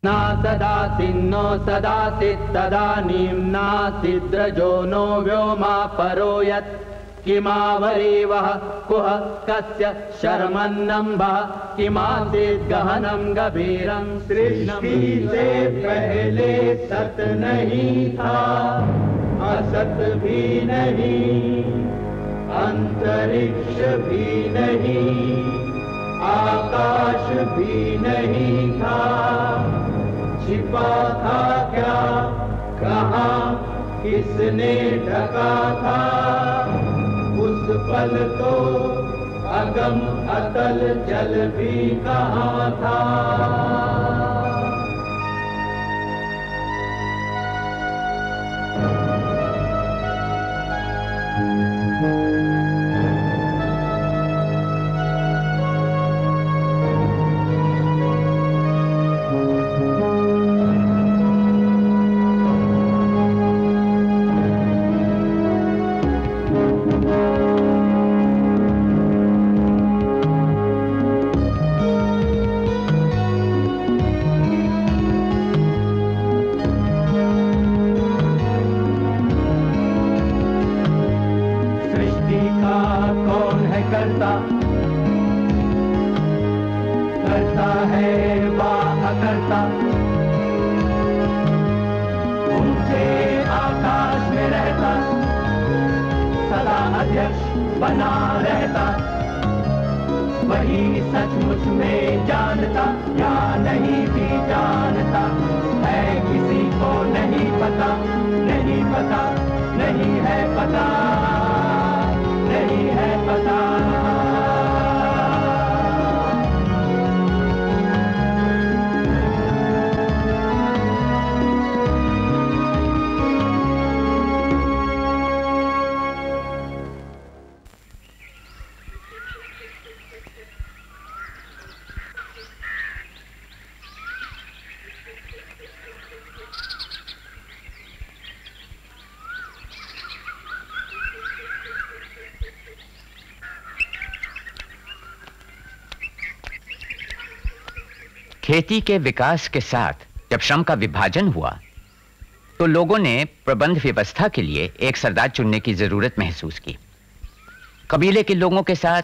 ना सदासिन्नो सदासित् तदानीं नासिद्रजो नो व्योमा परो यत् किमावरीवः कुह कस्य शर्मन्नम्भः किमासीत् गहनं गभीरं सृष्टि से पहले सत नहीं था, असत भी नहीं, अंतरिक्ष भी नहीं, आकाश भी नहीं था, छिपा था क्या, कहाँ, किसने ढका था, उस पल तो अगम अतल जल भी कहाँ था। करता है वाह करता, ऊंचे आकाश में रहता, सदा अध्यक्ष बना रहता, वही सचमुच में जानता या नहीं भी जानता है, किसी को नहीं पता, नहीं पता, नहीं है पता, नहीं है पता। खेती के विकास के साथ जब श्रम का विभाजन हुआ तो लोगों ने प्रबंध व्यवस्था के लिए एक सरदार चुनने की जरूरत महसूस की। कबीले के लोगों के साथ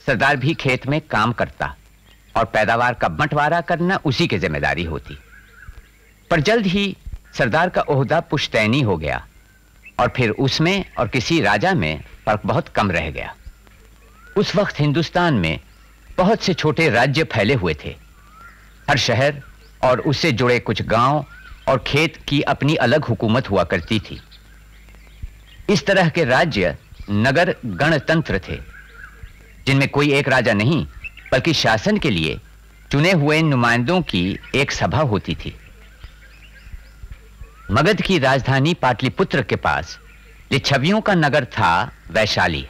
सरदार भी खेत में काम करता और पैदावार का बंटवारा करना उसी की जिम्मेदारी होती। पर जल्द ही सरदार का ओहदा पुश्तैनी हो गया और फिर उसमें और किसी राजा में फर्क बहुत कम रह गया। उस वक्त हिंदुस्तान में बहुत से छोटे राज्य फैले हुए थे। हर शहर और उससे जुड़े कुछ गांव और खेत की अपनी अलग हुकूमत हुआ करती थी। इस तरह के राज्य नगर गणतंत्र थे, जिनमें कोई एक राजा नहीं बल्कि शासन के लिए चुने हुए नुमाइंदों की एक सभा होती थी। मगध की राजधानी पाटलिपुत्र के पास लिच्छवियों का नगर था वैशाली।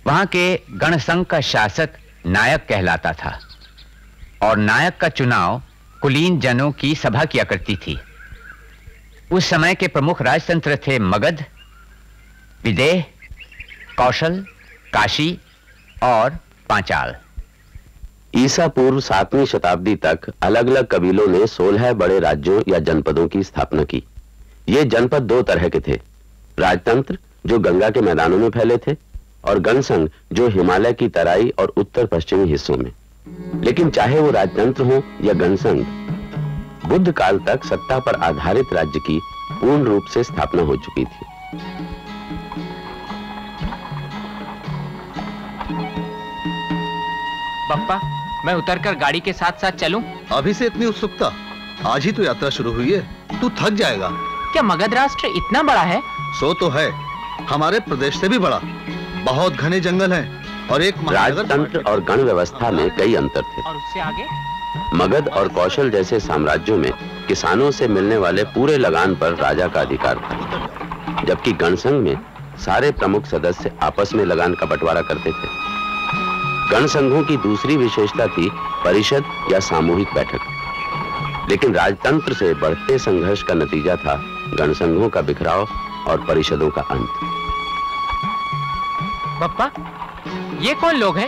वहां के गणसंघ का शासक नायक कहलाता था और नायक का चुनाव कुलीन जनों की सभा किया करती थी। उस समय के प्रमुख राजतंत्र थे मगध, विदेह, कौशल, काशी और पांचाल। ईसा पूर्व 7वीं शताब्दी तक अलग अलग कबीलों ने 16 बड़े राज्यों या जनपदों की स्थापना की। ये जनपद दो तरह के थे, राजतंत्र जो गंगा के मैदानों में फैले थे और गणसंघ जो हिमालय की तराई और उत्तर पश्चिमी हिस्सों में। लेकिन चाहे वो राजतंत्र हो या गणसंघ, बुद्ध काल तक सत्ता पर आधारित राज्य की पूर्ण रूप से स्थापना हो चुकी थी। बप्पा, मैं उतरकर गाड़ी के साथ साथ चलूं? अभी से इतनी उत्सुकता? आज ही तो यात्रा शुरू हुई है, तू थक जाएगा। क्या मगध राष्ट्र इतना बड़ा है? सो तो है, हमारे प्रदेश से भी बड़ा। बहुत घने जंगल हैं और एक राजतंत्र और गण व्यवस्था में कई अंतर थे। और उससे आगे मगध और कौशल जैसे साम्राज्यों में किसानों से मिलने वाले पूरे लगान पर राजा का अधिकार था, जबकि गणसंघ में सारे प्रमुख सदस्य आपस में लगान का बंटवारा करते थे। गणसंघों की दूसरी विशेषता थी परिषद या सामूहिक बैठक। लेकिन राजतंत्र से बढ़ते संघर्ष का नतीजा था गणसंघों का बिखराव और परिषदों का अंत। बप्पा, ये कौन लोग हैं?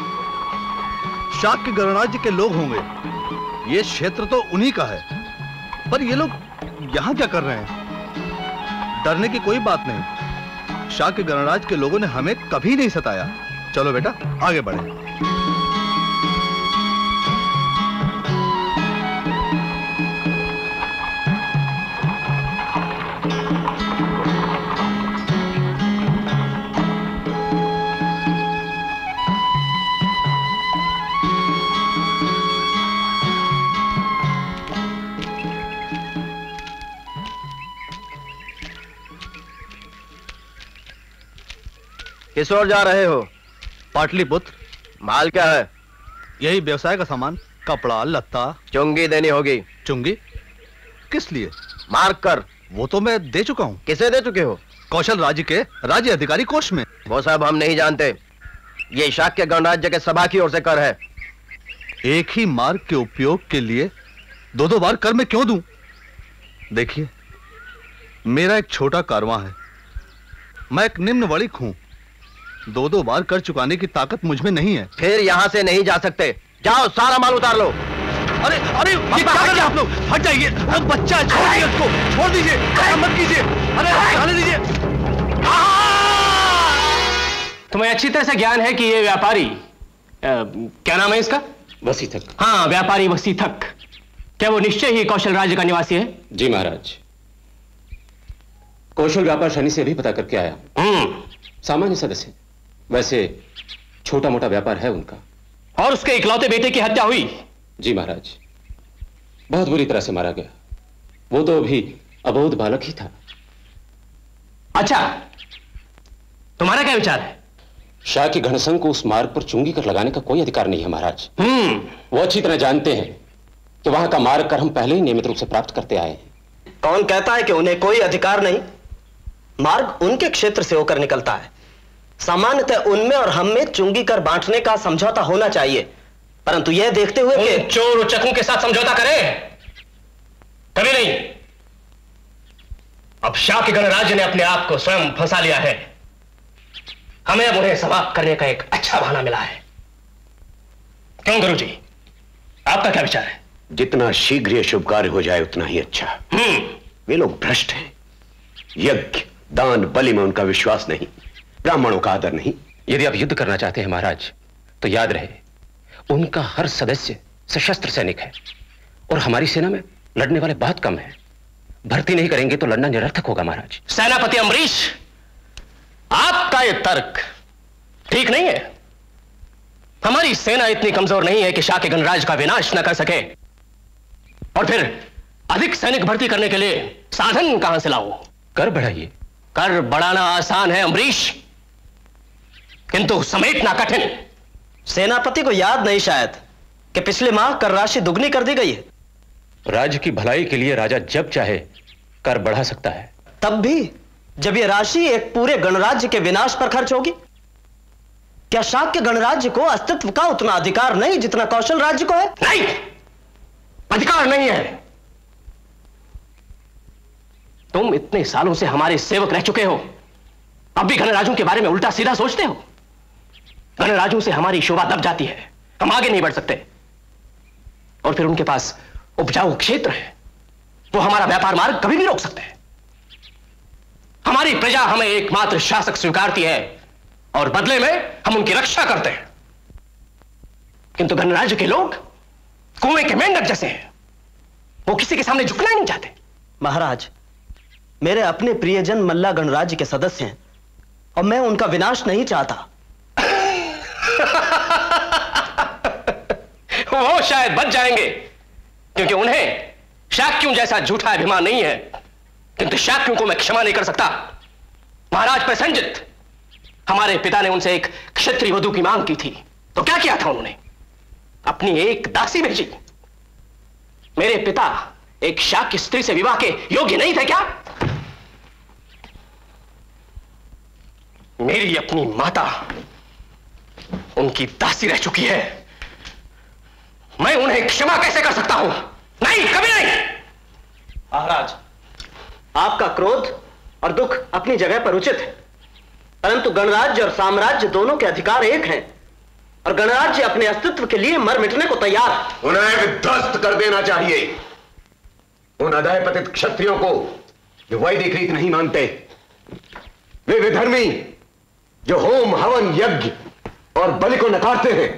शाक्य गणराज्य के लोग होंगे। ये क्षेत्र तो उन्हीं का है, पर ये लोग यहाँ क्या कर रहे हैं? डरने की कोई बात नहीं। शाह के गणराज के लोगों ने हमें कभी नहीं सताया। चलो बेटा आगे बढ़े। किस ओर जा रहे हो? पाटलिपुत्र। माल क्या है? यही व्यवसाय का सामान, कपड़ा लत्ता। चुंगी देनी होगी। चुंगी? किस लिए? मार्क कर। वो तो मैं दे चुका हूँ। किसे दे चुके हो? कौशल राज्य के राज्य अधिकारी कोष में। वो सब हम नहीं जानते, ये शाक्य गणराज्य के सभा की ओर से कर है। एक ही मार्ग के उपयोग के लिए दो दो बार कर मैं क्यों दूं? देखिए, मेरा एक छोटा कारवां है, मैं एक निम्न वणिक हूं। दो दो बार कर चुकाने की ताकत मुझ में नहीं है। फिर यहां से नहीं जा सकते। जाओ सारा माल उतार लो। अरे अरे ये क्या कर रहे हैं आप लोग? हट जाइए। बच्चा छोड़िए उसको, छोड़ दीजिए, मत कीजिए। अरे जाने दीजिए। तुम्हें अच्छी तरह से ज्ञान है कि ये व्यापारी क्या नाम है इसका? वसीथक। हाँ, व्यापारी वसीथक। क्या वो निश्चय ही कौशल राज्य का निवासी है? जी महाराज, कौशल व्यापार शनि से भी पता करके आया। सामान्य सदस्य, वैसे छोटा मोटा व्यापार है उनका। और उसके इकलौते बेटे की हत्या हुई? जी महाराज, बहुत बुरी तरह से मारा गया। वो तो अभी अबोध बालक ही था। अच्छा, तुम्हारा क्या विचार है? शाह के घनसंघ को उस मार्ग पर चुंगी कर लगाने का कोई अधिकार नहीं है महाराज। वो अच्छी तरह जानते हैं कि वहां का मार्ग कर हम पहले ही नियमित रूप से प्राप्त करते आए हैं। कौन कहता है कि उन्हें कोई अधिकार नहीं? मार्ग उनके क्षेत्र से होकर निकलता है। सामान्यतः उनमें और हम में चुंगी कर बांटने का समझौता होना चाहिए, परंतु यह देखते हुए कि चोर उचकों के साथ समझौता करें, कभी नहीं। अब शाह के गणराज्य ने अपने आप को स्वयं फंसा लिया है। हमें अब उन्हें समाप्त करने का एक अच्छा बहाना मिला है। क्यों गुरुजी, आपका क्या विचार है? जितना शीघ्र ये शुभ कार्य हो जाए उतना ही अच्छा। वे लोग भ्रष्ट हैं। यज्ञ दान बलि में उनका विश्वास नहीं, ब्राह्मणों का आदर नहीं। यदि आप युद्ध करना चाहते हैं महाराज, तो याद रहे उनका हर सदस्य सशस्त्र सैनिक है और हमारी सेना में लड़ने वाले बहुत कम हैं। भर्ती नहीं करेंगे तो लड़ना निरर्थक होगा महाराज। सेनापति अम्बरीश, आपका यह तर्क ठीक नहीं है। हमारी सेना इतनी कमजोर नहीं है कि शाह के गणराज्य का विनाश न कर सके। और फिर अधिक सैनिक भर्ती करने के लिए साधन कहां से लाऊं? कर बढ़ाइए। कर बढ़ाना आसान है अम्बरीश, किंतु समेटना कठिन। सेनापति को याद नहीं शायद कि पिछले माह कर राशि दुगनी कर दी गई है। राज्य की भलाई के लिए राजा जब चाहे कर बढ़ा सकता है। तब भी जब यह राशि एक पूरे गणराज्य के विनाश पर खर्च होगी। क्या शाह के गणराज्य को अस्तित्व का उतना अधिकार नहीं जितना कौशल राज्य को है? नहीं, अधिकार नहीं है। तुम इतने सालों से हमारे सेवक रह चुके हो, अब भी गणराज्यों के बारे में उल्टा सीधा सोचते हो। गणराज्यों से हमारी शोभा दब जाती है, हम आगे नहीं बढ़ सकते। और फिर उनके पास उपजाऊ क्षेत्र है, वो हमारा व्यापार मार्ग कभी नहीं रोक सकते। हमारी प्रजा हमें एकमात्र शासक स्वीकारती है और बदले में हम उनकी रक्षा करते हैं। किंतु गणराज्य के लोग कुएं के मेंढक जैसे हैं, वो किसी के सामने झुकना ही नहीं चाहते। महाराज, मेरे अपने प्रियजन मल्ला गणराज्य के सदस्य हैं और मैं उनका विनाश नहीं चाहता। वो शायद बच जाएंगे क्योंकि उन्हें शाक्यों जैसा झूठा अभिमान नहीं है, किंतु शाक्यों को मैं क्षमा नहीं कर सकता। महाराज प्रसन्नजित, हमारे पिता ने उनसे एक क्षत्रिय वधू की मांग की थी, तो क्या किया था उन्होंने? अपनी एक दासी भेजी। मेरे पिता एक शाक्य स्त्री से विवाह के योग्य नहीं थे क्या? मेरी अपनी माता उनकी दासी रह चुकी है, मैं उन्हें क्षमा कैसे कर सकता हूं? नहीं, कभी नहीं। महाराज, आपका क्रोध और दुख अपनी जगह पर उचित है, परंतु गणराज्य और साम्राज्य दोनों के अधिकार एक हैं और गणराज्य अपने अस्तित्व के लिए मर मिटने को तैयार है। उन्हें विध्वस्त कर देना चाहिए, उन अधःपतित क्षत्रियों को जो वैदिक रीत नहीं मानते, वे विधर्मी जो होम हवन यज्ञ और बलि को नकारते हैं,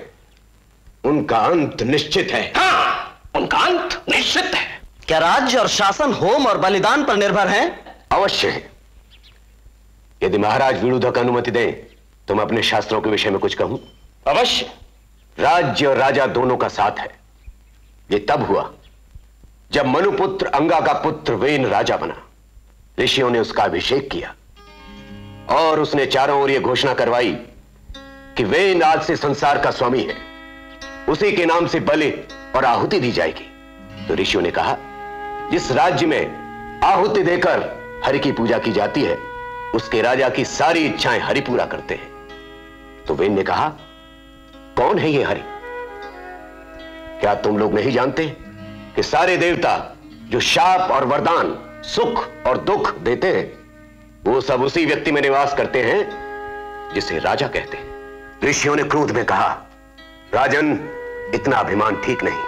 उनका अंत निश्चित है। हाँ, उनका अंत निश्चित है। क्या राज्य और शासन होम और बलिदान पर निर्भर है? अवश्य है। यदि महाराज विरुद्ध का अनुमति दें तो मैं अपने शास्त्रों के विषय में कुछ कहूं। अवश्य। राज्य और राजा दोनों का साथ है। यह तब हुआ जब मनुपुत्र अंगा का पुत्र वेन राजा बना। ऋषियों ने उसका अभिषेक किया और उसने चारों ओर यह घोषणा करवाई कि वेन आज से संसार का स्वामी है, उसी के नाम से बलि और आहुति दी जाएगी। तो ऋषियों ने कहा, जिस राज्य में आहुति देकर हरि की पूजा की जाती है, उसके राजा की सारी इच्छाएं हरि पूरा करते हैं। तो वेन ने कहा, कौन है ये हरि? क्या तुम लोग नहीं जानते कि सारे देवता जो शाप और वरदान, सुख और दुख देते हैं, वो सब उसी व्यक्ति में निवास करते हैं जिसे राजा कहते हैं। ऋषियों ने क्रोध में कहा, राजन, इतना अभिमान ठीक नहीं,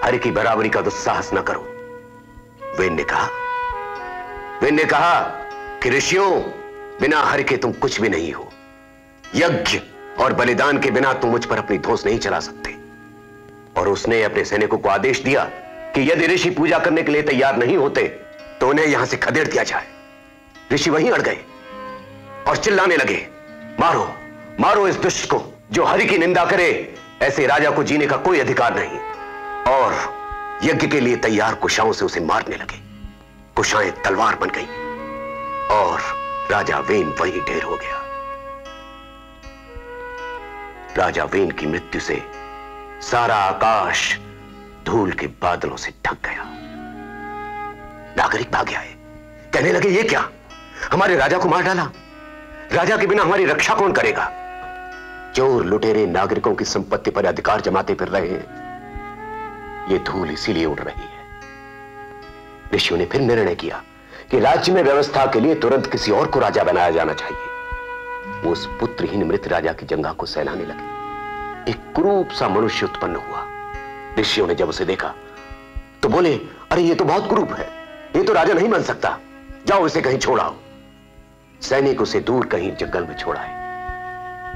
हरि की बराबरी का दुस्साहस न करो। वेन ने कहा कि ऋषियों, बिना हरि के तुम कुछ भी नहीं हो। यज्ञ और बलिदान के बिना तुम मुझ पर अपनी धौंस नहीं चला सकते। और उसने अपने सैनिकों को आदेश दिया कि यदि ऋषि पूजा करने के लिए तैयार नहीं होते तो उन्हें यहां से खदेड़ दिया जाए। ऋषि वहीं अड़ गए और चिल्लाने लगे, मारो मारो इस दुष्ट को, जो हरि की निंदा करे। ऐसे राजा को जीने का कोई अधिकार नहीं। और यज्ञ के लिए तैयार कुशाओं से उसे मारने लगे। कुशाएं तलवार बन गई और राजा वेन वहीं ढेर हो गया। राजा वेन की मृत्यु से सारा आकाश धूल के बादलों से ढक गया। नागरिक भागे आए, कहने लगे, ये क्या, हमारे राजा को मार डाला। राजा के बिना हमारी रक्षा कौन करेगा? चोर लुटेरे नागरिकों की संपत्ति पर अधिकार जमाते फिर रहे हैं। ये धूल इसीलिए उड़ रही है। ऋषियों ने फिर निर्णय किया कि राज्य में व्यवस्था के लिए तुरंत किसी और को राजा बनाया जाना चाहिए। वो उस पुत्रहीन मृत राजा की जंघा को सहलाने लगे। एक कुरूप सा मनुष्य उत्पन्न हुआ। ऋषियों ने जब उसे देखा तो बोले, अरे ये तो बहुत कुरूप है, ये तो राजा नहीं बन सकता, जाओ इसे कहीं छोड़ाओ। सैनिक उसे दूर कहीं जंगल में छोड़ाए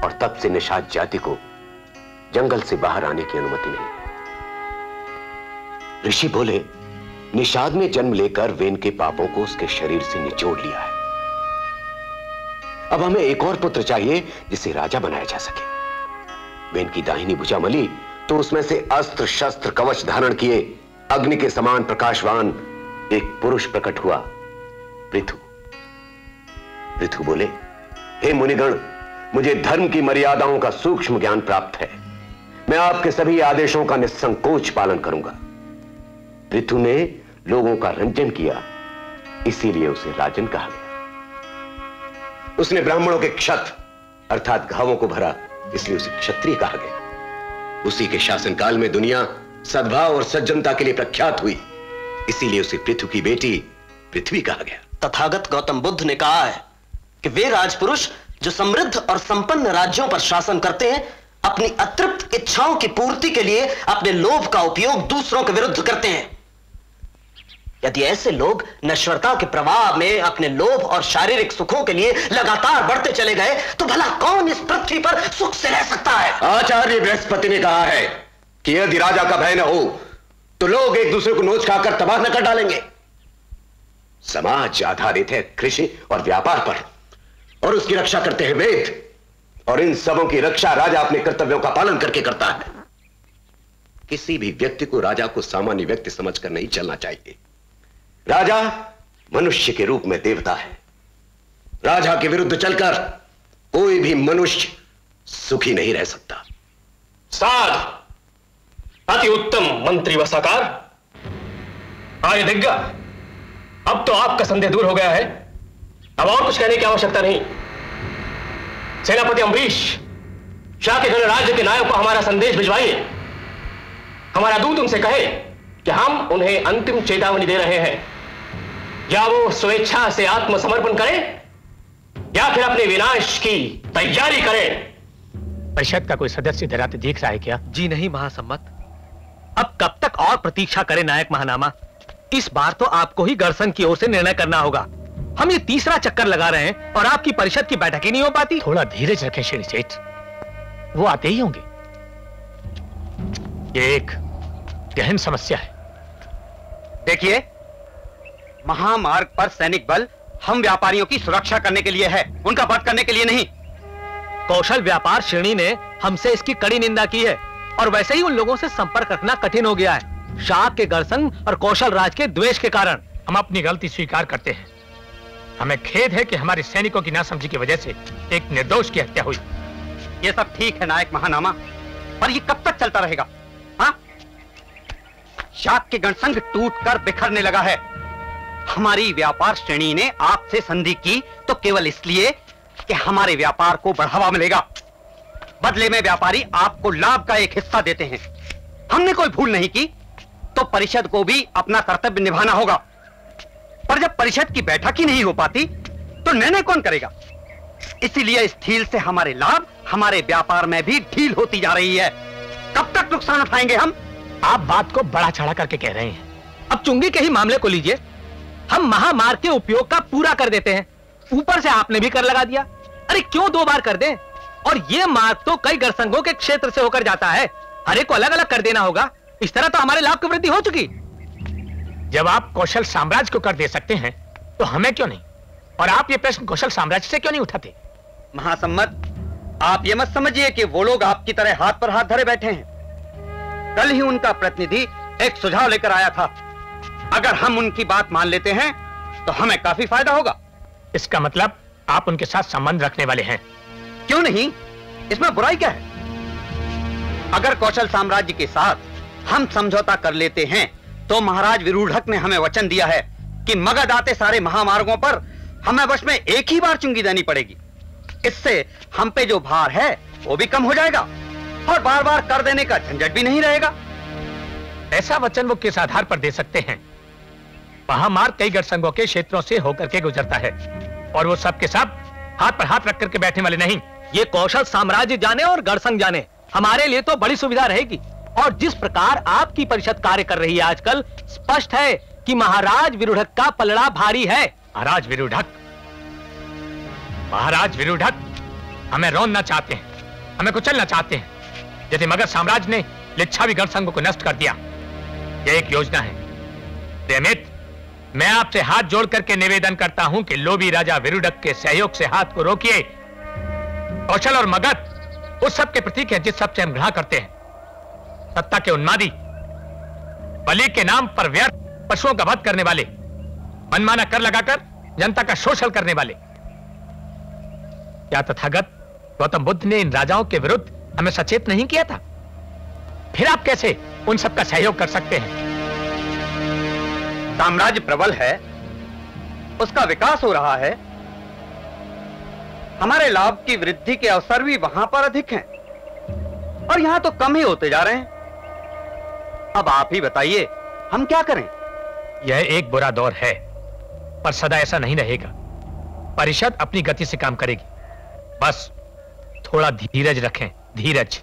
और तब से निषाद जाति को जंगल से बाहर आने की अनुमति नहीं। ऋषि बोले, निषाद में जन्म लेकर वेन के पापों को उसके शरीर से निचोड़ लिया है। अब हमें एक और पुत्र चाहिए जिसे राजा बनाया जा सके। वेन की दाहिनी भुजा मली तो उसमें से अस्त्र शस्त्र कवच धारण किए अग्नि के समान प्रकाशवान एक पुरुष प्रकट हुआ, पृथु। पृथु बोले, हे मुनिगण, मुझे धर्म की मर्यादाओं का सूक्ष्म ज्ञान प्राप्त है। मैं आपके सभी आदेशों का निसंकोच पालन करूंगा। पृथु ने लोगों का रंजन किया, इसीलिए उसे राजन कहा गया। उसने ब्राह्मणों के क्षत अर्थात घावों को भरा, इसलिए उसे क्षत्रिय कहा गया। उसी के शासनकाल में दुनिया सद्भाव और सज्जनता के लिए प्रख्यात हुई, इसीलिए उसे पृथु की बेटी पृथ्वी कहा गया। तथागत गौतम बुद्ध ने कहा है कि वे राजपुरुष जो समृद्ध और संपन्न राज्यों पर शासन करते हैं, अपनी अतृप्त इच्छाओं की पूर्ति के लिए अपने लोभ का उपयोग दूसरों के विरुद्ध करते हैं। यदि ऐसे लोग नश्वरता के प्रवाह में अपने लोभ और शारीरिक सुखों के लिए लगातार बढ़ते चले गए तो भला कौन इस पृथ्वी पर सुख से रह सकता है? आचार्य बृहस्पति ने कहा है कि यदि राजा का भय न हो तो लोग एक दूसरे को नोच खाकर तबाह न कर डालेंगे। समाज आधारित है कृषि और व्यापार पर, और उसकी रक्षा करते हैं वेद, और इन सबों की रक्षा राजा अपने कर्तव्यों का पालन करके करता है। किसी भी व्यक्ति को राजा को सामान्य व्यक्ति समझकर नहीं चलना चाहिए। राजा मनुष्य के रूप में देवता है। राजा के विरुद्ध चलकर कोई भी मनुष्य सुखी नहीं रह सकता। साध, अति उत्तम मंत्री व साकार। आर्य दिग्गा, अब तो आपका संदेह दूर हो गया है, अब और कुछ कहने की आवश्यकता नहीं। सेनापति अम्बरीश, शाक्य गणराज्य के नायक को हमारा संदेश भिजवाइए। हमारा दूत उनसे कहे कि हम उन्हें अंतिम चेतावनी दे रहे हैं, या वो स्वेच्छा से आत्मसमर्पण करें या फिर अपने विनाश की तैयारी करें। परिषद का कोई सदस्य इधर आते देख रहा है क्या? जी नहीं महासम्मत। अब कब तक और प्रतीक्षा करें नायक महानामा? इस बार तो आपको ही गणसंघ की ओर से निर्णय करना होगा। हम ये तीसरा चक्कर लगा रहे हैं और आपकी परिषद की बैठक ही नहीं हो पाती। थोड़ा धीरज रखें श्री सेठ, वो आते ही होंगे। ये एक गहन समस्या है। देखिए, महामार्ग पर सैनिक बल हम व्यापारियों की सुरक्षा करने के लिए है, उनका वध करने के लिए नहीं। कौशल व्यापार श्रेणी ने हमसे इसकी कड़ी निंदा की है और वैसे ही उन लोगों से संपर्क रखना कठिन हो गया है, शाक के गणसंघ और कौशल राज के द्वेष के कारण। हम अपनी गलती स्वीकार करते हैं। हमें खेद है कि हमारे सैनिकों की नासमझी की वजह से एक निर्दोष की हत्या हुई। ये सब ठीक है नायक महानामा, पर ये कब तक चलता रहेगा? हाँ, शाक के गणसंघ टूटकर बिखरने लगा है। हमारी व्यापार श्रेणी ने आपसे संधि की तो केवल इसलिए कि हमारे व्यापार को बढ़ावा मिलेगा। बदले में व्यापारी आपको लाभ का एक हिस्सा देते हैं। हमने कोई भूल नहीं की तो परिषद को भी अपना कर्तव्य निभाना होगा। पर जब परिषद की बैठक ही नहीं हो पाती तो निर्णय कौन करेगा? इसीलिए इस ढील से हमारे लाभ, हमारे व्यापार में भी ढील होती जा रही है। कब तक नुकसान उठाएंगे हम? आप बात को बड़ा चढ़ा करके कह रहे हैं। अब चुंगी के ही मामले को लीजिए, हम महामार्ग के उपयोग का पूरा कर देते हैं, ऊपर से आपने भी कर लगा दिया। अरे क्यों दो बार कर दें? और ये मार्ग तो कई गणसंघों के क्षेत्र से होकर जाता है, हर एक को अलग अलग कर देना होगा। इस तरह तो हमारे लाभ की वृद्धि हो चुकी। जब आप कौशल साम्राज्य को कर दे सकते हैं तो हमें क्यों नहीं? और आप ये प्रश्न कौशल साम्राज्य से क्यों नहीं उठाते? महासम्मत, आप ये मत समझिए कि वो लोग आपकी तरह हाथ पर हाथ धरे बैठे हैं। कल ही उनका प्रतिनिधि एक सुझाव लेकर आया था। अगर हम उनकी बात मान लेते हैं तो हमें काफी फायदा होगा। इसका मतलब आप उनके साथ संबंध रखने वाले हैं? क्यों नहीं, इसमें बुराई क्या है? अगर कौशल साम्राज्य के साथ हम समझौता कर लेते हैं तो महाराज विरूढ़क ने हमें वचन दिया है कि मगध आते सारे महामार्गों पर हमें वर्ष में एक ही बार चुंगी देनी पड़ेगी। इससे हम पे जो भार है वो भी कम हो जाएगा और बार बार कर देने का झंझट भी नहीं रहेगा। ऐसा वचन वो किस आधार पर दे सकते हैं? महामार्ग कई गणसंघों के क्षेत्रों से होकर के गुजरता है और वो सब के सब हाथ पर हाथ रख करके बैठने वाले नहीं। ये कौशल साम्राज्य जाने और गणसंघ जाने, हमारे लिए तो बड़ी सुविधा रहेगी। और जिस प्रकार आपकी परिषद कार्य कर रही है आजकल, स्पष्ट है कि महाराज विरूढ़क का पलड़ा भारी है। महाराज विरूढ़क हमें रौंदना चाहते हैं, हमें कुचलना चाहते हैं, जैसे मगध साम्राज्य ने लिच्छावी गणसंघ को नष्ट कर दिया। यह एक योजना है। प्रेमित, मैं आपसे हाथ जोड़ करके निवेदन करता हूं कि लोभी राजा विरूढ़क के सहयोग से हाथ को रोकिए। कौशल और मगध उस सब के प्रतीक हैं जिस सबसे हम घृणा करते हैं। सत्ता के उन्मादी, बलि के नाम पर व्यर्थ पशुओं का वध करने वाले, मनमाना कर लगाकर जनता का शोषण करने वाले। क्या तथागत गौतम बुद्ध ने इन राजाओं के विरुद्ध हमें सचेत नहीं किया था? फिर आप कैसे उन सबका सहयोग कर सकते हैं? साम्राज्य प्रबल है, उसका विकास हो रहा है, हमारे लाभ की वृद्धि के अवसर भी वहां पर अधिक हैं और यहां तो कम ही होते जा रहे हैं। अब आप ही बताइए, हम क्या करें? यह एक बुरा दौर है, पर सदा ऐसा नहीं रहेगा। परिषद अपनी गति से काम करेगी, बस थोड़ा धीरज रखें, धीरज।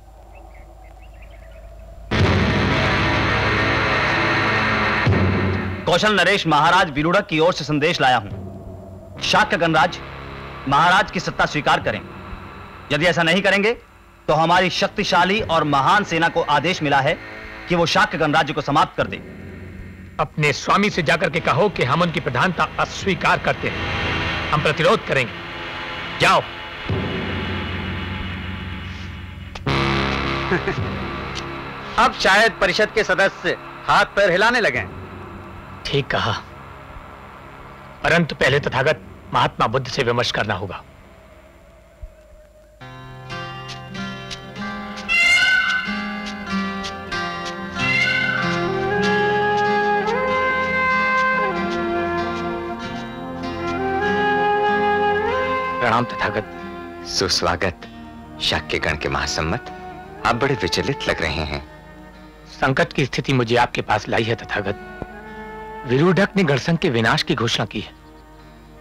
कौशल नरेश महाराज विरूढ़क की ओर से संदेश लाया हूं। शाक्य गणराज महाराज की सत्ता स्वीकार करें। यदि ऐसा नहीं करेंगे तो हमारी शक्तिशाली और महान सेना को आदेश मिला है कि वो शाक्य गणराज्य को समाप्त कर दे। अपने स्वामी से जाकर के कहो कि हम उनकी प्रधानता अस्वीकार करते हैं, हम प्रतिरोध करेंगे। जाओ। अब शायद परिषद के सदस्य हाथ पैर हिलाने लगे। ठीक कहा, परंतु पहले तथागत महात्मा बुद्ध से विमर्श करना होगा। प्रणाम तथागत। सुस्वागत शाक्यगण के महासम्मत। आप बड़े विचलित लग रहे हैं। संकट की स्थिति मुझे आपके पास लाई है तथागत। विरूढ़क ने गणसंघ के विनाश की घोषणा की है।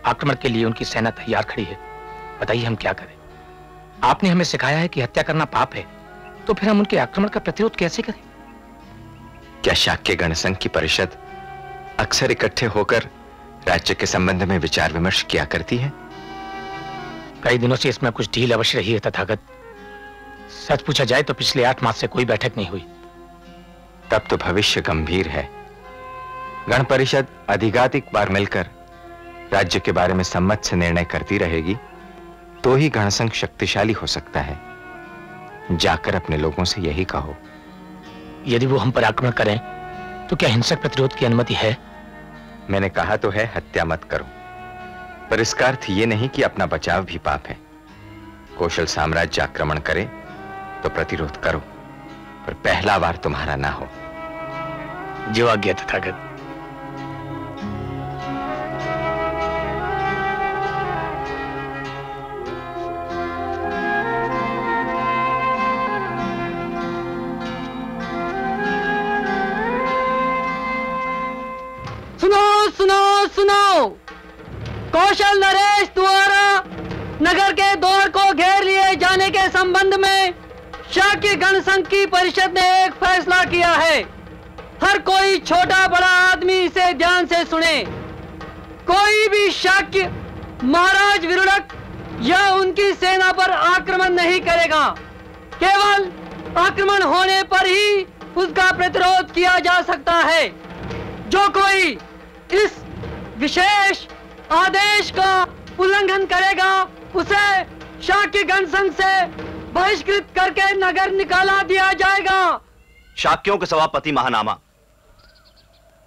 आक्रमण के लिए उनकी सेना तैयार खड़ी है। बताइए हम क्या करें? आपने हमें सिखाया है कि हत्या करना पाप है, तो फिर हम उनके आक्रमण का प्रतिरोध कैसे करें? क्या शाक्य गणसंघ की परिषद अक्सर इकट्ठे होकर राज्य के संबंध में विचार विमर्श किया करती है? कई दिनों से इसमें कुछ ढील अवश्य रही है तथागत। सच पूछा जाए तो पिछले 8 मास से कोई बैठक नहीं हुई। तब तो भविष्य गंभीर है। गण परिषद अधिकाधिक बार मिलकर राज्य के बारे में सम्मत से निर्णय करती रहेगी तो ही गणसंघ शक्तिशाली हो सकता है। जाकर अपने लोगों से यही कहो। यदि वो हम पर आक्रमण करें तो क्या हिंसक प्रतिरोध की अनुमति है? मैंने कहा तो है हत्या मत करो, पर इसका अर्थ ये नहीं कि अपना बचाव भी पाप है। कौशल साम्राज्य आक्रमण करे तो प्रतिरोध करो, पर पहला वार तुम्हारा ना हो। जो आज्ञा तथागत। सुनो सुनो सुनो, कौशल नरेश द्वारा नगर के द्वार को घेर लिए जाने के संबंध में शाक्य गणसंघ की परिषद ने एक फैसला किया है। हर कोई छोटा बड़ा आदमी इसे ध्यान से सुने। कोई भी शाक्य महाराज विरुडक या उनकी सेना पर आक्रमण नहीं करेगा। केवल आक्रमण होने पर ही उसका प्रतिरोध किया जा सकता है। जो कोई इस विशेष आदेश का उल्लंघन करेगा उसे शाक्य गणसंघ से बहिष्कृत करके नगर निकाला दिया जाएगा। शाक्यों के सभापति महानामा,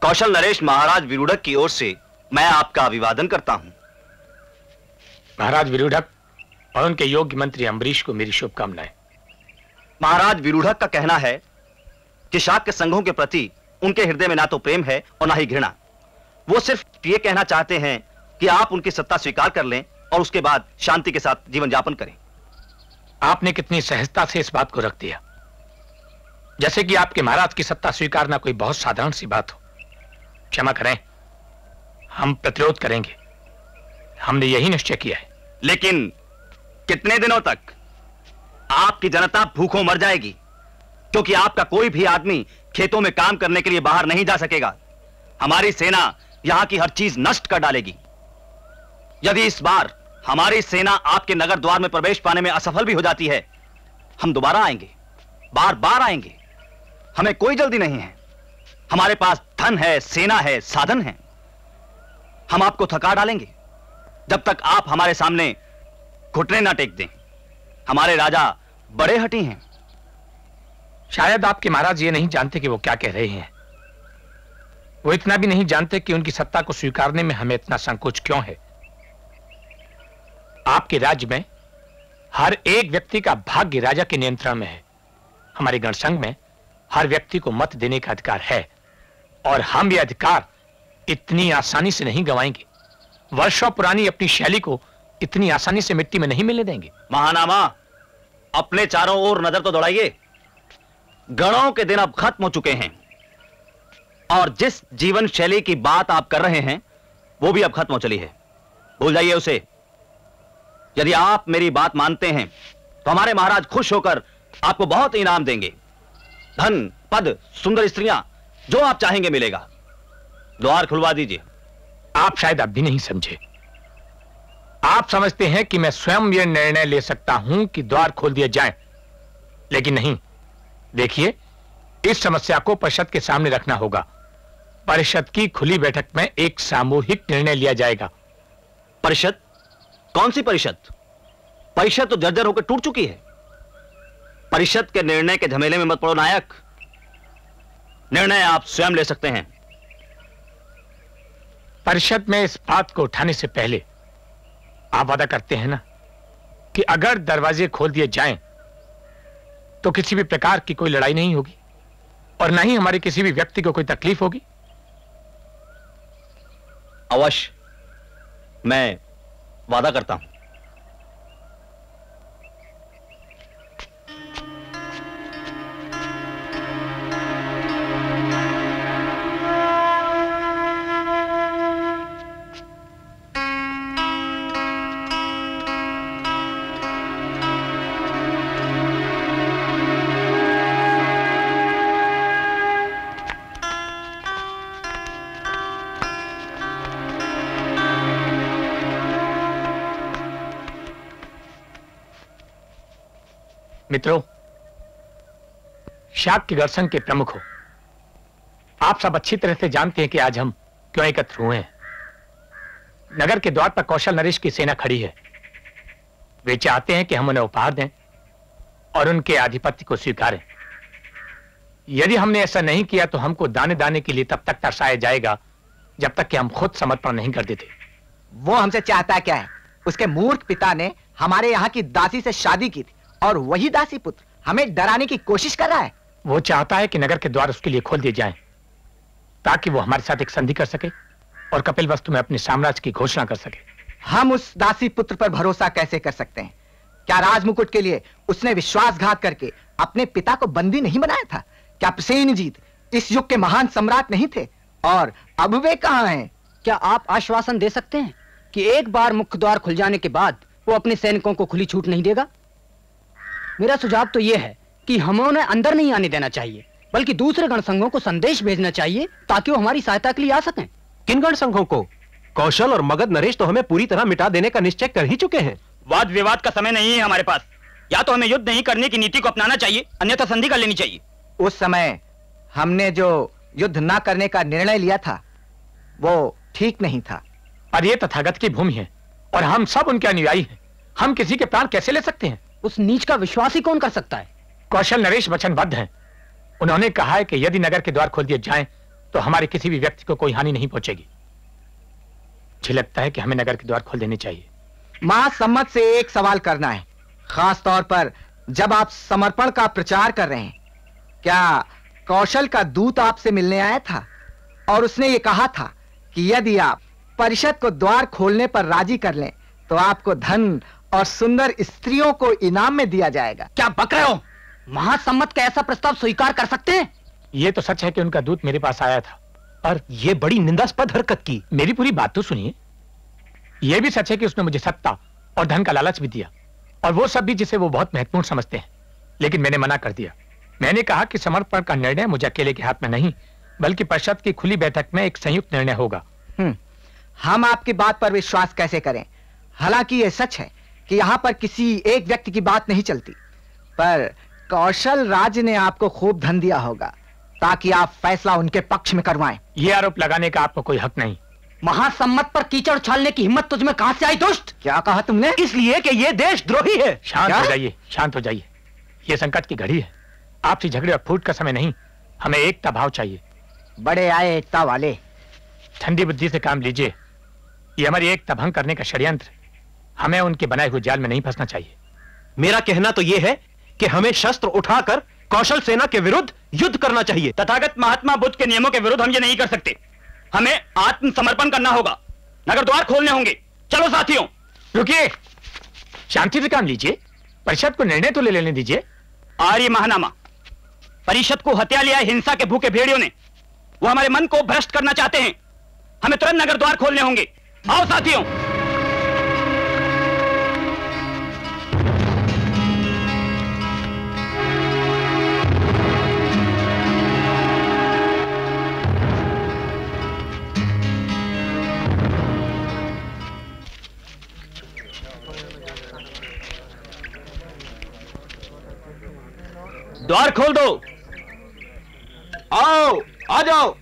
कौशल नरेश महाराज विरुडक की ओर से मैं आपका अभिवादन करता हूं। महाराज विरुडक और उनके योग्य मंत्री अम्बरीश को मेरी शुभकामनाएं। महाराज विरुडक का कहना है कि शाक्य संघों के प्रति उनके हृदय में ना तो प्रेम है और ना ही घृणा। वो सिर्फ ये कहना चाहते हैं कि आप उनकी सत्ता स्वीकार कर लें और उसके बाद शांति के साथ जीवन यापन करें। आपने कितनी सहजता से इस बात को रख दिया, जैसे कि आपके महाराज की सत्ता स्वीकारना कोई बहुत साधारण सी बात हो। क्षमा करें, हम प्रतिरोध करेंगे। हमने यही निश्चय किया है। लेकिन कितने दिनों तक? आपकी जनता भूखों मर जाएगी, क्योंकि आपका कोई भी आदमी खेतों में काम करने के लिए बाहर नहीं जा सकेगा। हमारी सेना यहां की हर चीज नष्ट कर डालेगी। यदि इस बार हमारी सेना आपके नगर द्वार में प्रवेश पाने में असफल भी हो जाती है, हम दोबारा आएंगे, बार बार आएंगे। हमें कोई जल्दी नहीं है। हमारे पास धन है, सेना है, साधन है। हम आपको थका डालेंगे जब तक आप हमारे सामने घुटने ना टेक दें। हमारे राजा बड़े हठी हैं। शायद आपके महाराज ये नहीं जानते कि वो क्या कह रहे हैं। वो इतना भी नहीं जानते कि उनकी सत्ता को स्वीकारने में हमें इतना संकोच क्यों है। आपके राज्य में हर एक व्यक्ति का भाग्य राजा के नियंत्रण में है। हमारे गणसंघ में हर व्यक्ति को मत देने का अधिकार है, और हम ये अधिकार इतनी आसानी से नहीं गंवाएंगे। वर्षों पुरानी अपनी शैली को इतनी आसानी से मिट्टी में नहीं मिलने देंगे। महानामा, अपने चारों ओर नजर तो दौड़ाइए। गणों के दिन अब खत्म हो चुके हैं, और जिस जीवन शैली की बात आप कर रहे हैं वो भी अब खत्म हो चली है। भूल जाइए उसे। यदि आप मेरी बात मानते हैं तो हमारे महाराज खुश होकर आपको बहुत इनाम देंगे। धन, पद, सुंदर स्त्रियां, जो आप चाहेंगे मिलेगा। द्वार खुलवा दीजिए। आप शायद अब भी नहीं समझे। आप समझते हैं कि मैं स्वयं यह निर्णय ले सकता हूं कि द्वार खोल दिए जाएं, लेकिन नहीं। देखिए, इस समस्या को परिषद के सामने रखना होगा। परिषद की खुली बैठक में एक सामूहिक निर्णय लिया जाएगा। परिषद? कौन सी परिषद? परिषद तो जर्जर होकर टूट चुकी है। परिषद के निर्णय के झमेले में मत पड़ो नायक। निर्णय आप स्वयं ले सकते हैं। परिषद में इस बात को उठाने से पहले आप वादा करते हैं ना कि अगर दरवाजे खोल दिए जाएं तो किसी भी प्रकार की कोई लड़ाई नहीं होगी और ना ही हमारे किसी भी व्यक्ति को कोई तकलीफ होगी। अवश्य, मैं वादा करता हूं। मित्रों, शाक्य गणसंघ के प्रमुख हो, आप सब अच्छी तरह से जानते हैं कि आज हम क्यों एकत्र हुए हैं। नगर के द्वार पर कौशल नरेश की सेना खड़ी है। वे चाहते हैं कि हम उन्हें उपहार दें और उनके आधिपत्य को स्वीकारें। यदि हमने ऐसा नहीं किया तो हमको दाने दाने के लिए तब तक तरसाया जाएगा जब तक कि हम खुद समर्पण नहीं कर देते। वो हमसे चाहता क्या है? उसके मूर्ख पिता ने हमारे यहाँ की दासी से शादी की थी और वही दासी पुत्र हमें डराने की कोशिश कर रहा है। वो चाहता है कि नगर के द्वार उसके लिए खोल दिए जाएं, ताकि वो हमारे साथ एक संधि कर सके और कपिलवस्तु में अपने साम्राज्य की घोषणा कर सके। हम उस दासी पुत्र पर भरोसा कैसे कर सकते हैं? क्या राजमुकुट के लिए उसने विश्वासघात करके अपने पिता को बंदी नहीं बनाया था? क्या प्रसेनजीत इस युग के महान सम्राट नहीं थे? और अब वे कहां हैं? क्या आप आश्वासन दे सकते हैं कि एक बार मुख्य द्वार खुल जाने के बाद वो अपने सैनिकों को खुली छूट नहीं देगा? मेरा सुझाव तो यह है कि हमें उन्हें अंदर नहीं आने देना चाहिए, बल्कि दूसरे गणसंघों को संदेश भेजना चाहिए ताकि वो हमारी सहायता के लिए आ सकें। किन गणसंघों को? कौशल और मगध नरेश तो हमें पूरी तरह मिटा देने का निश्चय कर ही चुके हैं। वाद विवाद का समय नहीं है हमारे पास। या तो हमें युद्ध नहीं करने की नीति को अपनाना चाहिए, अन्यथा संधि कर लेनी चाहिए। उस समय हमने जो युद्ध न करने का निर्णय लिया था वो ठीक नहीं था। और ये तथागत की भूमि है और हम सब उनके अनुयायी हैं। हम किसी के प्राण कैसे ले सकते हैं? उस नीच का विश्वास ही कौन कर सकता है? कौशल नरेश वचनबद्ध हैं। उन्होंने कहा है कि यदि नगर के द्वार खोल दिए जाएं तो हमारे किसी भी व्यक्ति को कोई हानि नहीं पहुंचेगी। मुझे लगता है कि हमें नगर के द्वार खोल देने चाहिए। महासम्मत से एक सवाल करना है, खास तौर पर जब आप समर्पण का प्रचार कर रहे हैं। क्या कौशल का दूत आपसे मिलने आया था और उसने ये कहा था कि यदि आप परिषद को द्वार खोलने पर राजी कर लें तो आपको धन और सुंदर स्त्रियों को इनाम में दिया जाएगा? क्या बक रहे हो? महासम्मत का ऐसा प्रस्ताव स्वीकार कर सकते हैं? ये तो सच है कि उनका दूत मेरे पास आया था और ये बड़ी निंदास्पद हरकत की। मेरी पूरी बात तो सुनिए। यह भी सच है कि उसने मुझे सत्ता और धन का लालच भी दिया, और वो सब भी जिसे वो बहुत महत्वपूर्ण समझते हैं। लेकिन मैंने मना कर दिया। मैंने कहा कि समर्पण का निर्णय मुझे अकेले के हाथ में नहीं, बल्कि परिषद की खुली बैठक में एक संयुक्त निर्णय होगा। हम आपकी बात पर विश्वास कैसे करें? हालांकि यह सच है कि यहाँ पर किसी एक व्यक्ति की बात नहीं चलती, पर कौशल राज ने आपको खूब धन दिया होगा ताकि आप फैसला उनके पक्ष में करवाएं। ये आरोप लगाने का आपको कोई हक नहीं। महासम्मत पर कीचड़ उछालने की हिम्मत तुझमें कहां से आई दुष्ट? क्या कहा तुमने? इसलिए कि ये देशद्रोही है। शांत हो जाइए, शांत हो जाइए। ये संकट की घड़ी है। आपसी झगड़े और फूट का समय नहीं। हमें एकता भाव चाहिए। बड़े आए एकता वाले। ठंडी बुद्धि से काम लीजिए। ये हमारी एकता भंग करने का षड्यंत्र। हमें उनके बनाए हुए जाल में नहीं फंसना चाहिए। मेरा कहना तो यह है कि हमें शस्त्र उठाकर कौशल सेना के विरुद्ध युद्ध करना चाहिए। तथागत महात्मा बुद्ध के नियमों के विरुद्ध हम ये नहीं कर सकते। हमें आत्मसमर्पण करना होगा। नगर द्वार खोलने होंगे। चलो साथियों। रुकिए, शांति से काम लीजिए। परिषद को निर्णय तो ले लेने दीजिए। आर्य महानामा, परिषद को हत्या लिया हिंसा के भूखे भेड़ियों ने। वो हमारे मन को भ्रष्ट करना चाहते हैं। हमें तुरंत नगर द्वार खोलने होंगे। आओ साथियों। द्वार खोल दो। आओ, आ जाओ।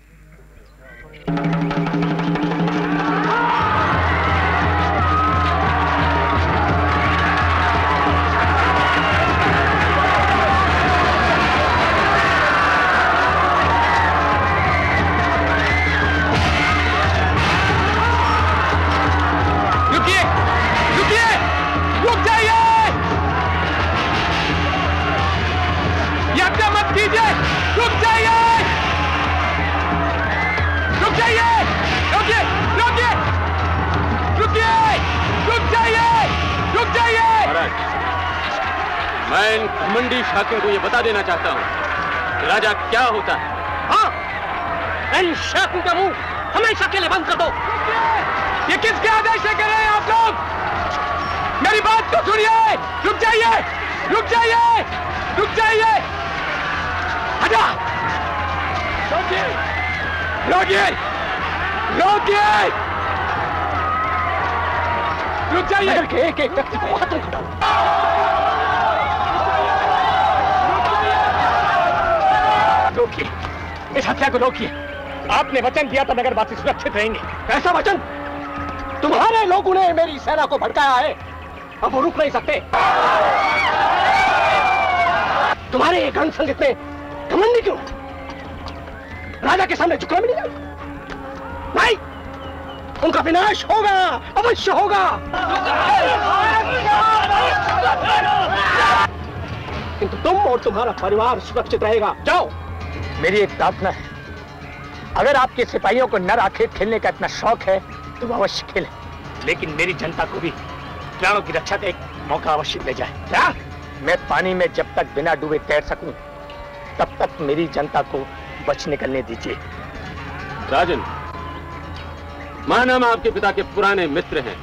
रुकिए, रुकिए, रुक जाइए। यज्ञ मत कीजिए, रुक जाइए, रुक जाइए, रुकिए, रुकिए, रुकिए, रुक जाइए, रुक जाइए। महाराज, मैं इन घमंडी शाकियों को यह बता देना चाहता हूं कि राजा क्या होता है। हाँ, इन शाकियों का मुंह हमेशा के लिए बंद कर दो। ये किसके आदेश से कर रहे हैं आप लोग? मेरी बात को सुनिए। रुक जाइए, रुक जाइए, रुक जाइए। हटा। रोकिए, रोकिए, रोकिए, रुक जाइए। नगर के एक एक व्यक्ति को खत्म करो। इस हत्या को रोकिए। आपने वचन दिया था नगरवासी सुरक्षित रहेंगे। कैसा वचन? तुम्हारे लोगों ने मेरी सेना को भड़काया है, अब वो रुक नहीं सकते। तुम्हारे ये गणसंघ इतने घमंडी क्यों? राजा के सामने झुकना भी नहीं जानते? नहीं, उनका विनाश होगा, अवश्य होगा। किंतु तुम और तुम्हारा परिवार सुरक्षित रहेगा। जाओ। मेरी एक प्रार्थना है, अगर आपके सिपाहियों को नर आखेट खेलने का इतना शौक है तो वो अवश्य खेलें, लेकिन मेरी जनता को भी प्राणों की रक्षा का एक मौका अवश्य दे जाए। क्या? मैं पानी में जब तक बिना डूबे तैर सकूं तब तक मेरी जनता को बच निकलने दीजिए। राजन, महानामा आपके पिता के पुराने मित्र हैं,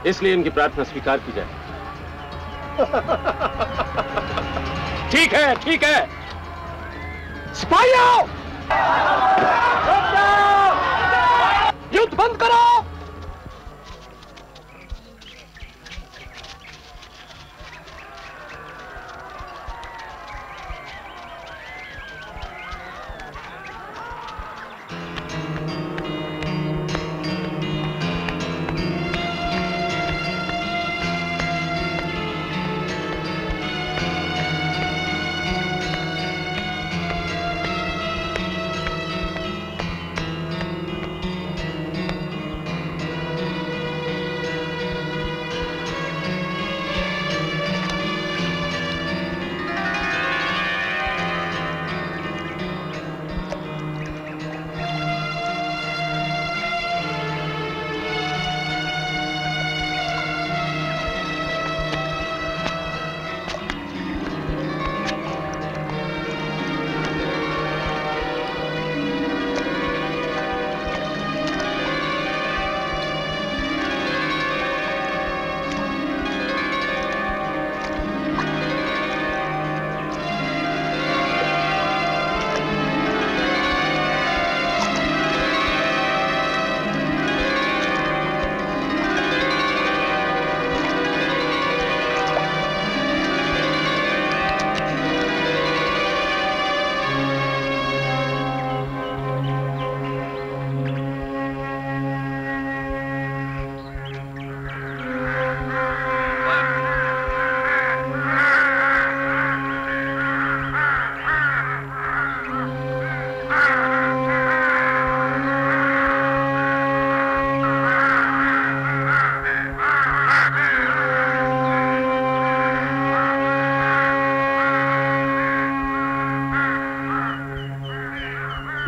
इसलिए इनकी प्रार्थना स्वीकार की जाए। ठीक है, ठीक है। सिपाहियों, युद्ध बंद करो।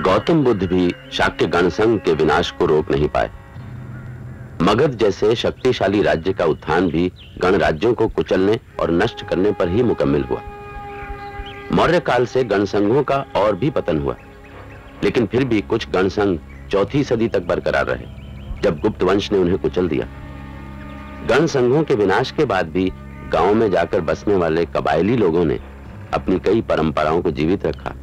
गौतम बुद्ध भी शाक्य गणसंघ के विनाश को रोक नहीं पाए। मगध जैसे शक्तिशाली राज्य का उत्थान भी गणराज्यों को कुचलने और नष्ट करने पर ही मुकम्मल हुआ। मौर्य काल से गणसंघों का और भी पतन हुआ, लेकिन फिर भी कुछ गणसंघ चौथी सदी तक बरकरार रहे, जब गुप्त वंश ने उन्हें कुचल दिया। गणसंघों के विनाश के बाद भी गांव में जाकर बसने वाले कबायली लोगों ने अपनी कई परंपराओं को जीवित रखा,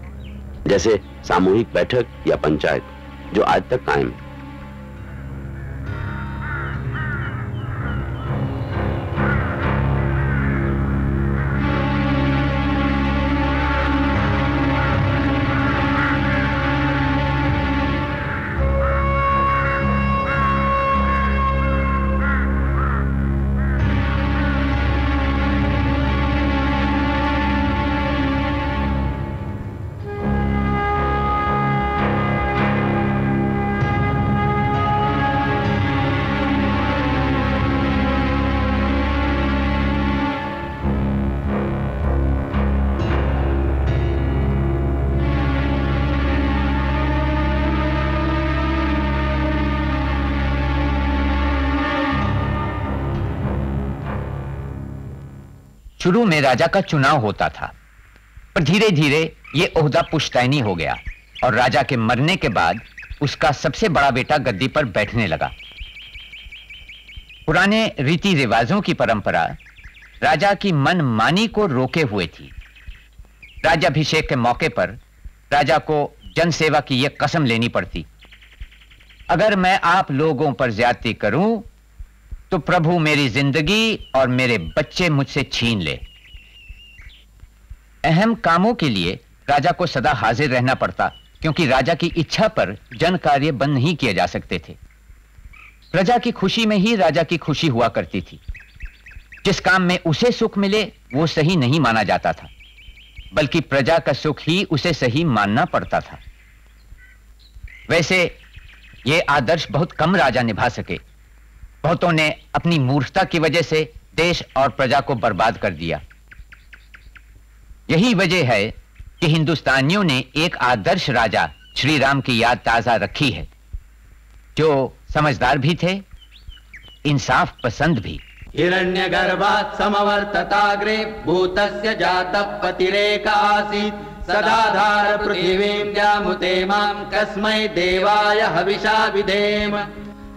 जैसे सामूहिक बैठक या पंचायत, जो आज तक कायम है। शुरू में राजा का चुनाव होता था, पर धीरे धीरे यह ओहदा पुश्तैनी हो गया और राजा के मरने के बाद उसका सबसे बड़ा बेटा गद्दी पर बैठने लगा। पुराने रीति रिवाजों की परंपरा राजा की मनमानी को रोके हुए थी। राज्याभिषेक के मौके पर राजा को जनसेवा की यह कसम लेनी पड़ती, अगर मैं आप लोगों पर ज्यादती करूं तो प्रभु मेरी जिंदगी और मेरे बच्चे मुझसे छीन ले। अहम कामों के लिए राजा को सदा हाजिर रहना पड़ता, क्योंकि राजा की इच्छा पर जन कार्य बंद नहीं किए जा सकते थे। प्रजा की खुशी में ही राजा की खुशी हुआ करती थी। जिस काम में उसे सुख मिले वो सही नहीं माना जाता था, बल्कि प्रजा का सुख ही उसे सही मानना पड़ता था। वैसे ये आदर्श बहुत कम राजा निभा सके। बहुतों ने अपनी मूर्खता की वजह से देश और प्रजा को बर्बाद कर दिया। यही वजह है कि हिंदुस्तानियों ने एक आदर्श राजा श्री राम की याद ताजा रखी है, जो समझदार भी थे, इंसाफ पसंद भी। हिरण्यगर्भात् समवर्तताग्रे भूतस्य जातः पतिरेक आसीत् सदाधार पृथिवीं व्यामुते मां कस्मै देवाय हविषा विधेम।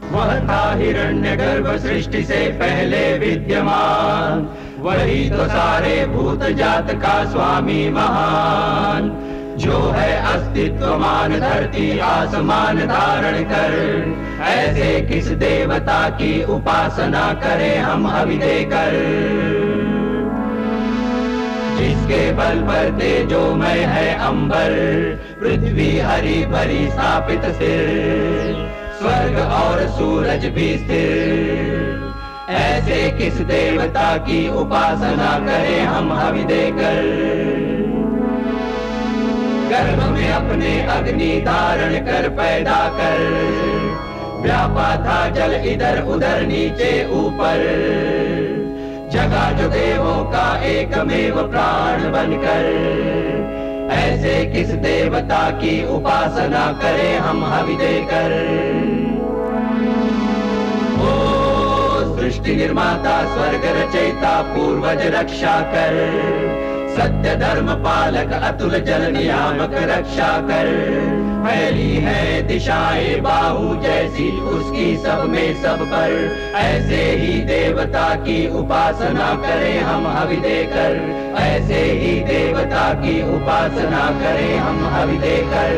वह था हिरण्यगर्भ सृष्टि से पहले विद्यमान, वही तो सारे भूत जात का स्वामी महान, जो है अस्तित्वमान धरती आसमान धारण कर। ऐसे किस देवता की उपासना करें हम हवि देकर, जिसके बल पर तेजोमय है अंबर, पृथ्वी हरी भरी स्थापित सिर, स्वर्ग और सूरज भी स्थिर। ऐसे किस देवता की उपासना करें हम हवि देकर। गर्भ में अपने अग्नि धारण कर पैदा कर, व्यापा था जल इधर उधर नीचे ऊपर, जगा जो देवों का एकमेव प्राण बनकर। ऐसे किस देवता की उपासना करें हम हवि देकर। ओ सृष्टि निर्माता स्वर्ग रचयिता पूर्वज रक्षा कर, सत्य धर्म पालक अतुल जल नियामक रक्षा कर। फैली है दिशाएं बाहु जैसी उसकी सब में सब पर, ऐसे ही देवता की उपासना करें हम हवि देकर। ऐसे ही देवता की उपासना करें हम हवि देकर।